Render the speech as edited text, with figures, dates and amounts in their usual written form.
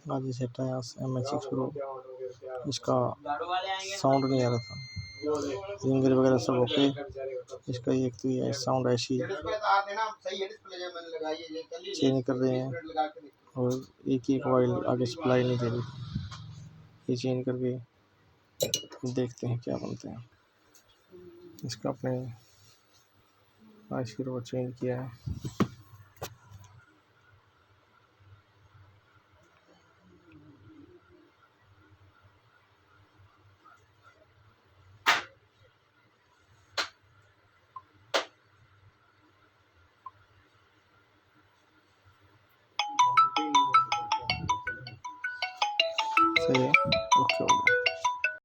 आज ही सेट आया MH6 Pro। इसका साउंड नहीं आ रहा था, रिंगर वगैरह सब ओके। इसका एक तो ये साउंड ऐसी चेंज कर रहे हैं और एक ही कॉइल आगे सप्लाई नहीं दे रही। ये चेंज करके देखते हैं क्या बनते हैं। इसका अपने आज फिर वो चेंज किया है। सही है, ओके हो गया।